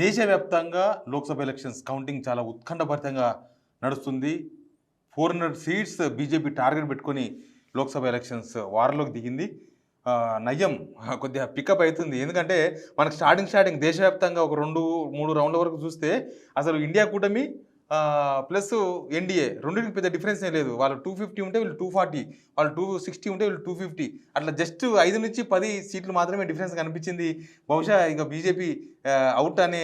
దేశవ్యాప్తంగా Lok Sabha elections counting చాలా ఉత్కంఠభరితంగా నడుస్తుంది. 400 సీట్స్ బీజేపీ టార్గెట్ పెట్టుకొని లోక్సభ ఎలక్షన్స్ వారంలోకి దిగింది. నయ్యం కొద్దిగా పికప్ అవుతుంది. ఎందుకంటే మనకు స్టార్టింగ్ దేశవ్యాప్తంగా ఒక 2-3 రౌండ్ల వరకు చూస్తే అసలు ఇండియా కూటమి ప్లస్ ఎన్డీఏ రెండింటికి పెద్ద డిఫరెన్స్ ఏం లేదు. వాళ్ళు 250 ఉంటే వీళ్ళు 240, వాళ్ళు 260 ఉంటే వీళ్ళు 250. అట్లా జస్ట్ 5 నుంచి 10 సీట్లు మాత్రమే డిఫరెన్స్ కనిపించింది. బహుశా ఇక బీజేపీ అవుట్ అనే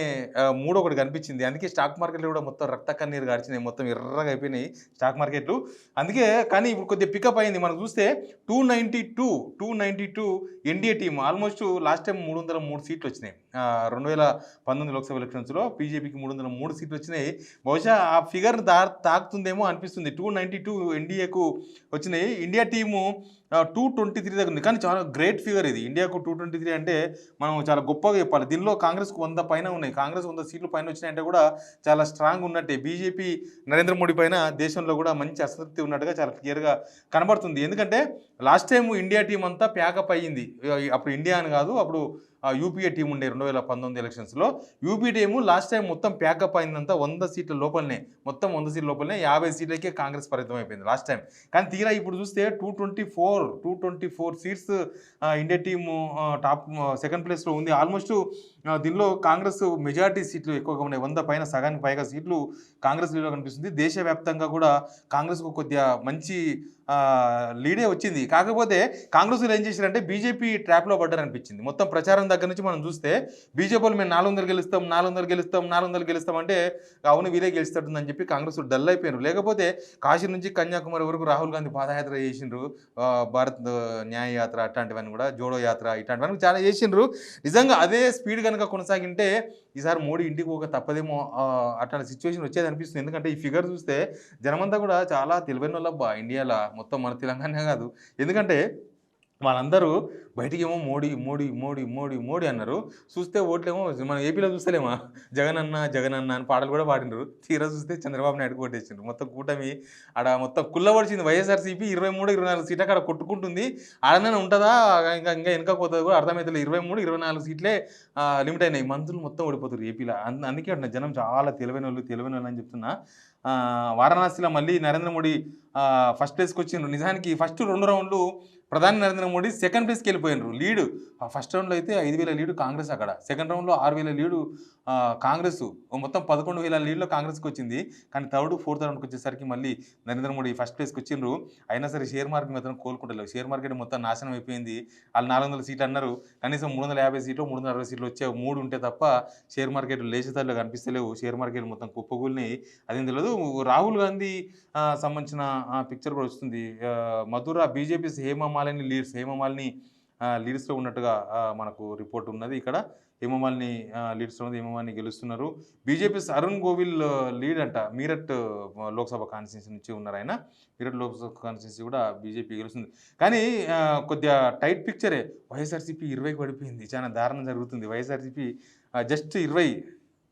మూడ్ ఒకటి కనిపించింది. అందుకే స్టాక్ మార్కెట్లు కూడా మొత్తం రక్త కన్నీరు గార్చినాయి, మొత్తం ఎర్రగా అయిపోయినాయి స్టాక్ మార్కెట్లు. అందుకే కానీ ఇప్పుడు కొద్దిగా పికప్ అయింది. మనం చూస్తే 292 NDA team almost last time 303 సీట్లు వచ్చినాయి. 2019 లోక్సభ ఎలక్షన్స్లో బీజేపీకి 303 సీట్లు వచ్చినాయి. బహుశా ఆ ఫిగర్ తాకుతుందేమో అనిపిస్తుంది. 292 ఎన్డీఏకు వచ్చినాయి. ఇండియా టీము 223 దగ్గర ఉంది. కానీ చాలా గ్రేట్ ఫిగర్ ఇది. ఇండియాకు 223 అంటే మనం చాలా గొప్పగా చెప్పాలి. దీనిలో కాంగ్రెస్కు 100 పైన ఉన్నాయి. కాంగ్రెస్ 100 సీట్లు పైన వచ్చినాయంటే కూడా చాలా స్ట్రాంగ్ ఉన్నట్టే. బీజేపీ నరేంద్ర మోడీ పైన దేశంలో కూడా మంచి అసంతృప్తి ఉన్నట్టుగా చాలా క్లియర్గా కనబడుతుంది. ఎందుకంటే లాస్ట్ టైం ఇండియా టీం అంతా ప్యాకప్ అయ్యింది. అప్పుడు ఇండియా అని కాదు, అప్పుడు యూపీఏ టీం ఉండే 2019 ఎలక్షన్స్లో యూపీ టీము లాస్ట్ టైం మొత్తం ప్యాకప్ అయిందంతా 100 సీట్ల లోపలనే, మొత్తం 100 సీట్ల లోపలనే 50 సీట్లకే కాంగ్రెస్ పరిమితం అయిపోయింది లాస్ట్ టైం. కానీ తీరా ఇప్పుడు చూస్తే 224 seats India team top second ప్లేస్లో ఉంది. ఆల్మోస్ట్ దీనిలో కాంగ్రెస్ మెజారిటీ సీట్లు ఎక్కువగా ఉన్నాయి. 100 పైన సగానికి పైగా సీట్లు కాంగ్రెస్ లీడ్లో కనిపిస్తుంది. దేశవ్యాప్తంగా కూడా కాంగ్రెస్కు కొద్దిగా మంచి లీడే వచ్చింది. కాకపోతే కాంగ్రెస్లో ఏం చేశారంటే బీజేపీ ట్రాప్లో పడ్డారనిపించింది. మొత్తం ప్రచారం దగ్గర నుంచి మనం చూస్తే బీజేపీ వాళ్ళు మేము 400 గెలుస్తాం అంటే అవును వీరే గెలుస్తుందని చెప్పి కాంగ్రెస్ డల్ అయిపోయారు. లేకపోతే కాశీ నుంచి కన్యాకుమారి వరకు రాహుల్ గాంధీ పాదయాత్ర చేసిండ్రు, భారత్ న్యాయ యాత్ర అట్లాంటివన్నీ కూడా, జోడో యాత్ర ఇట్లాంటివన్నీ చాలా చేసిండ్రు. నిజంగా అదే స్పీడ్ కనుక కొనసాగింటే ఈసారి మోడీ ఇంటికి పోక తప్పదేమో అట్లాంటి సిచ్యువేషన్ వచ్చేది అనిపిస్తుంది. ఎందుకంటే ఈ ఫిగర్ చూస్తే జనమంతా కూడా చాలా తెలివైన వాళ్ళబ్బా ఇండియాలో, మొత్తం మన తెలంగాణ కాదు. ఎందుకంటే వాళ్ళందరూ బయటికి ఏమో మోడీ మోడీ మోడీ మోడీ మోడీ అన్నారు, చూస్తే ఓట్లేమో మనం ఏపీలో చూస్తలేమా జగనన్న అని పాటలు కూడా పాడినారు. తీరా చూస్తే చంద్రబాబు నాయుడు కొట్టేసిండ్రు. మొత్తం కూటమి ఆడ మొత్తం కుల్లబడిచింది. వైఎస్ఆర్సీపీ 23-24 సీట్లు అక్కడ కొట్టుకుంటుంది. ఆడనే ఉంటుందా ఇంకా వెనక పోతుంది కూడా అర్థమవుతుంది. 23-24 సీట్లే లిమిట్ అయినాయి. మంత్రులు మొత్తం ఓడిపోతారు ఏపీలో. అందుకే అంటున్నా జనం చాలా తెలివైన వాళ్ళు అని చెప్తున్నా. వారణాసిలో మళ్ళీ నరేంద్ర మోడీ ఫస్ట్ ప్లేస్కి వచ్చిండ్రు. నిజానికి ఫస్ట్ 2 రౌండ్లు ప్రధాని నరేంద్ర మోడీ సెకండ్ ప్లేస్కి వెళ్ళిపోయినారు. లీడు ఫస్ట్ రౌండ్లో అయితే 5,000 లీడు కాంగ్రెస్, అక్కడ సెకండ్ రౌండ్లో 6,000 లీడు కాంగ్రెస్, మొత్తం 11,000 లీడ్లో కాంగ్రెస్కి వచ్చింది. కానీ ఫోర్త్ రౌండ్కి వచ్చేసరికి మళ్ళీ నరేంద్ర మోడీ ఫస్ట్ ప్లేస్కి వచ్చిండ్రు. అయినా సరే షేర్ మార్కెట్ మొత్తం కోలుకుంటలేవు. షేర్ మార్కెట్ మొత్తం నాశనం అయిపోయింది. వాళ్ళు 400 సీట్లు అన్నారు, కనీసం 350 సీట్లు 360 సీట్లు వచ్చే 3 ఉంటే తప్ప షేర్ మార్కెట్ లేచేతల్లో కనిపిస్తలేవు. షేర్ మార్కెట్ మొత్తం కుప్పకూలినాయి. అదేం తెలియదు. రాహుల్ గాంధీ సంబంధించిన పిక్చర్ కూడా వస్తుంది. మధుర బీజేపీ హేమమాలిని లీడ్స్లో ఉన్నట్టుగా మనకు రిపోర్ట్ ఉన్నది. ఇక్కడ హేమమాలిని లీడ్స్లో ఉంది. హేమమాలిని గెలుస్తున్నారు. బీజేపీ అరుణ్ గోవిల్ లీడ్ అంట. మీరట్ లోక్సభ కాన్స్టిట్యున్సీ నుంచి ఉన్నారు ఆయన. మీరట్ లోక్సభ కాన్స్టిట్యున్సీ కూడా బీజేపీ గెలుస్తుంది. కానీ కొద్దిగా టైట్ పిక్చరే. వైఎస్ఆర్సీపీ 20కి పడిపోయింది. చాలా దారుణం జరుగుతుంది. వైఎస్ఆర్సీపీ జస్ట్ 20